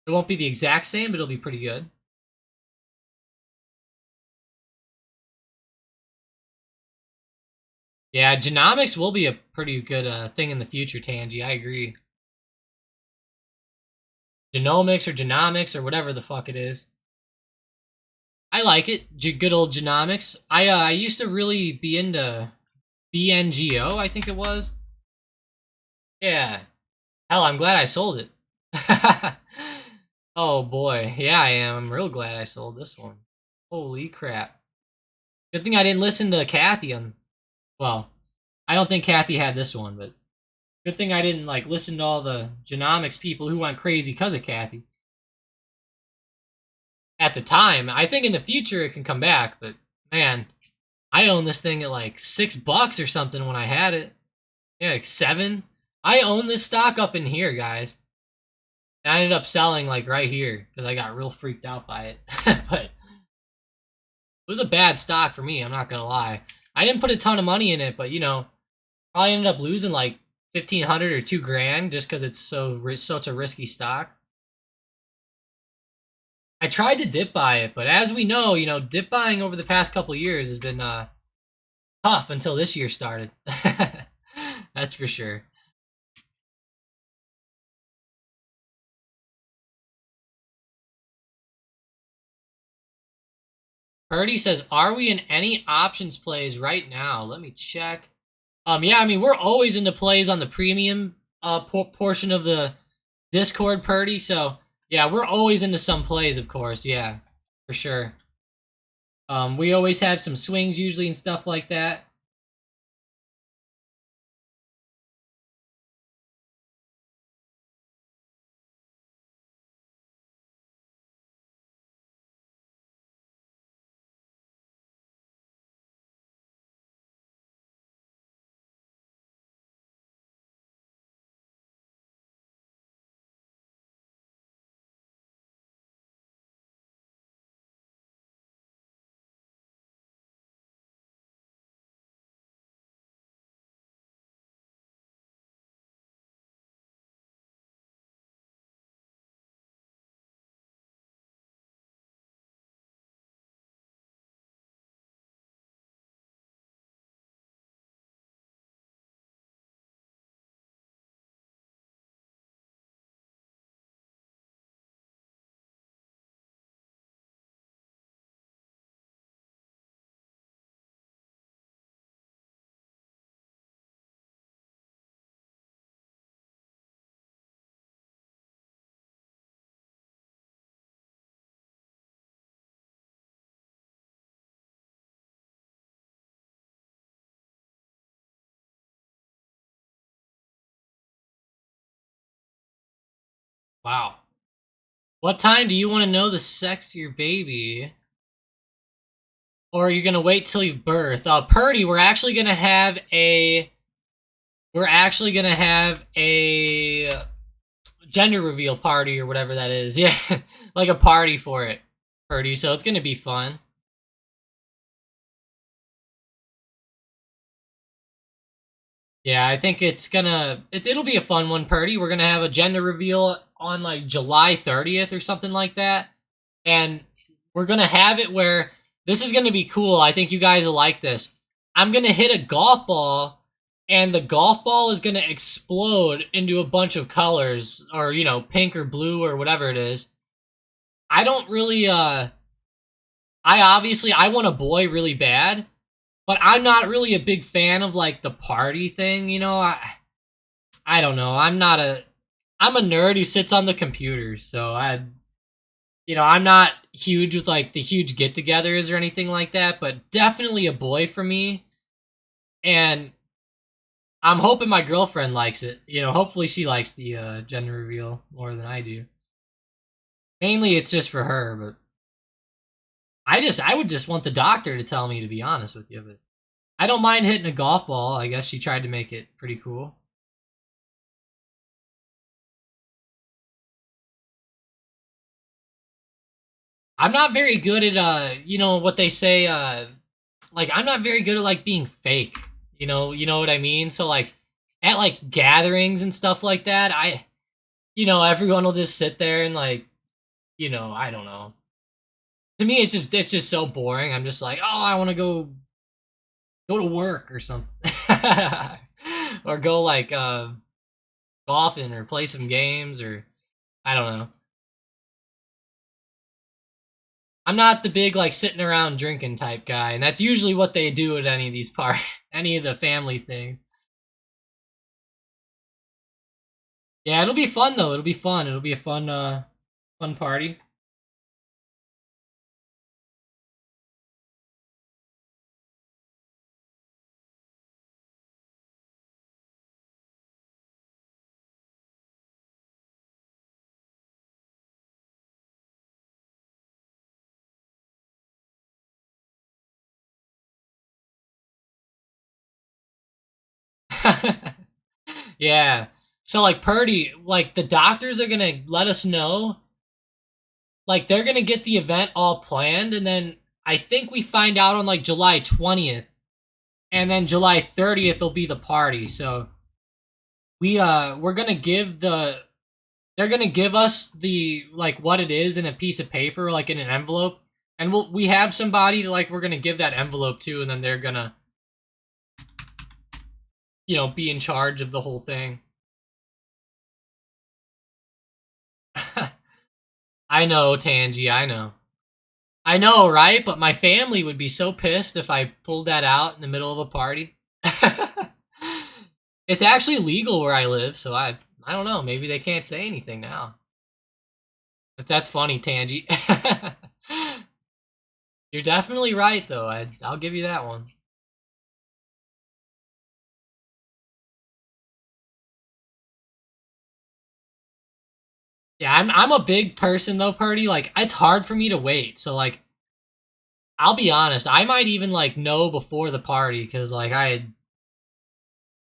It won't be the exact same, but it'll be pretty good. Yeah, genomics will be a pretty good thing in the future, Tangy. I agree. Genomics or genomics or whatever the fuck it is. I like it. Good old genomics. I used to really be into BNGO, I think it was. Yeah. Hell, I'm glad I sold it. Oh boy. Yeah, I am. I'm real glad I sold this one. Holy crap. Good thing I didn't listen to Kathy on... Well, I don't think Kathy had this one, but... Good thing I didn't, like, listen to all the genomics people who went crazy because of Kathy. At the time. I think in the future it can come back, but, man. I owned this thing at like $6 or something when I had it. Yeah, like 7. I own this stock up in here, guys. And I ended up selling like right here because I got real freaked out by it. But it was a bad stock for me, I'm not gonna lie. I didn't put a ton of money in it, but you know, probably ended up losing like 1,500 or 2 grand just because it's such a risky stock. I tried to dip buy it, but as we know, you know, dip buying over the past couple years has been tough until this year started. That's for sure. Purdy says, "Are we in any options plays right now?" Let me check. Yeah, I mean we're always into plays on the premium portion of the Discord, Purdy. So yeah, we're always into some plays, of course. Yeah, for sure. We always have some swings usually and stuff like that. Wow. What time do you want to know the sex of your baby? Or are you gonna wait till you birth? Purdy, we're actually gonna have a gender reveal party or whatever that is. Yeah, like a party for it, Purdy. So it's gonna be fun. Yeah, I think it'll be a fun one, Purdy. We're gonna have a gender reveal on like July 30th or something like that, and we're gonna have it where this is gonna be cool. I think you guys will like this. I'm gonna hit a golf ball, and the golf ball is gonna explode into a bunch of colors, or you know, pink or blue or whatever it is. I don't really I want a boy really bad, but I'm not really a big fan of like the party thing, you know. I don't know. I'm a nerd who sits on the computer, so I'm not huge with like the huge get-togethers or anything like that, but definitely a boy for me. And I'm hoping my girlfriend likes it. You know, hopefully she likes the gender reveal more than I do. Mainly it's just for her, but I would just want the doctor to tell me, to be honest with you, but I don't mind hitting a golf ball. I guess she tried to make it pretty cool. I'm not very good at you know what they say like I'm not very good at like being fake. You know what I mean? So like at like gatherings and stuff like that, everyone will just sit there and like, I don't know. To me it's just so boring. I'm just like, "Oh, I want to go to work or something." Or go like golfing or play some games or I don't know. I'm not the big like sitting around drinking type guy, and that's usually what they do at any of these any of the family things. Yeah, it'll be fun though. It'll be fun. It'll be a fun party. Yeah. So like Purdy, like the doctors are gonna let us know. Like they're gonna get the event all planned, and then I think we find out on like July 20th, and then July 30th will be the party. So we're gonna give they're gonna give us the like what it is in a piece of paper, like in an envelope, and we have somebody that, like we're gonna give that envelope to, and then they're gonna be in charge of the whole thing. I know, Tangy, I know. I know, right? But my family would be so pissed if I pulled that out in the middle of a party. It's actually legal where I live, so I don't know. Maybe they can't say anything now. But that's funny, Tangy. You're definitely right, though. I'll give you that one. Yeah, I'm a big person though, Purdy. Like it's hard for me to wait. So like I'll be honest, I might even like know before the party because like I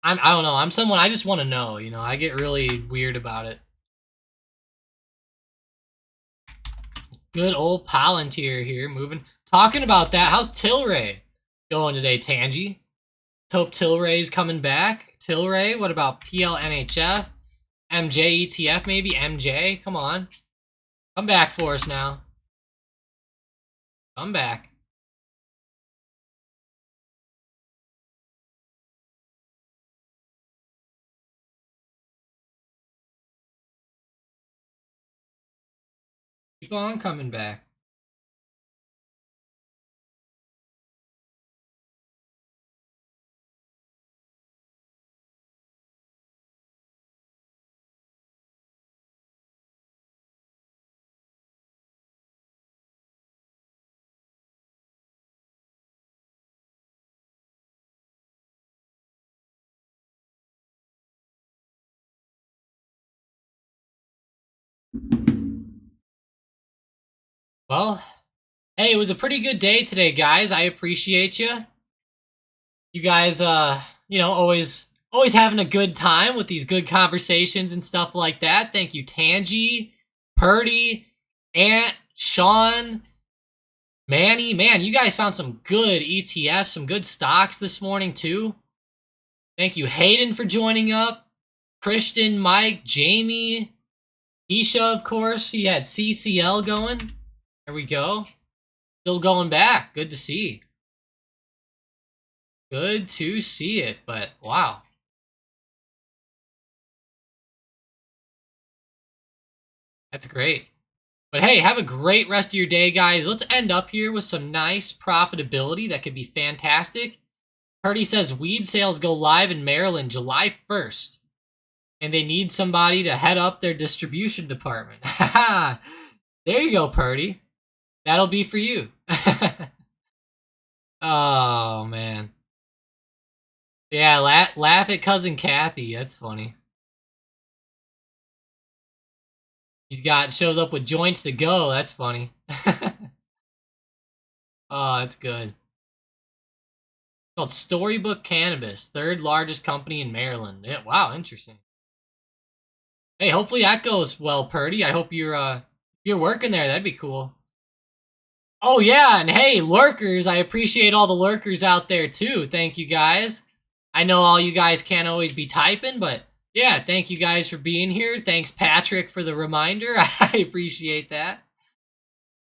don't know, I'm someone I just want to know, I get really weird about it. Good old Palantir here, moving. Talking about that, how's Tilray going today, Tangy? Hope Tilray's coming back. Tilray, what about PLNHF? MJ ETF maybe? MJ, come on. Come back for us now. Come back. Keep on coming back. Well, hey, it was a pretty good day today, guys. I appreciate you. You guys, always having a good time with these good conversations and stuff like that. Thank you, Tangy, Purdy, Ant, Sean, Manny. Man, you guys found some good ETFs, some good stocks this morning, too. Thank you, Hayden, for joining up. Christian, Mike, Jamie, Isha, of course. He had CCL going. There we go. Still going back. Good to see. Good to see it, but wow. That's great. But hey, have a great rest of your day, guys. Let's end up here with some nice profitability that could be fantastic. Purdy says weed sales go live in Maryland July 1st. And they need somebody to head up their distribution department. Haha. There you go, Purdy. That'll be for you. Oh, man. Yeah, laugh at Cousin Kathy. That's funny. Shows up with joints to go. That's funny. Oh, that's good. It's called Storybook Cannabis, third largest company in Maryland. Yeah, wow, interesting. Hey, hopefully that goes well, Purdy. I hope you're working there. That'd be cool. Oh yeah, and hey, lurkers, I appreciate all the lurkers out there too. Thank you guys. I know all you guys can't always be typing, but yeah, thank you guys for being here. Thanks, Patrick, for the reminder. I appreciate that.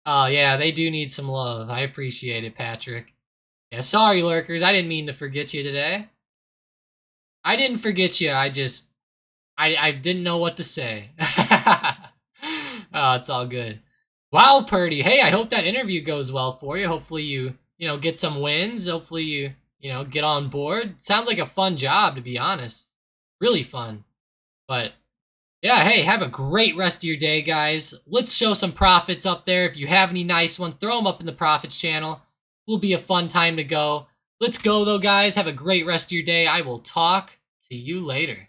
Oh yeah, they do need some love. I appreciate it, Patrick. Yeah, sorry, lurkers. I didn't mean to forget you today. I didn't forget you. I didn't know what to say. Oh, it's all good. Wow, Purdy. Hey, I hope that interview goes well for you. Hopefully you get some wins. Hopefully you get on board. Sounds like a fun job, to be honest. Really fun. But yeah, hey, have a great rest of your day, guys. Let's show some profits up there. If you have any nice ones, throw them up in the profits channel. Will be a fun time to go. Let's go, though, guys. Have a great rest of your day. I will talk to you later.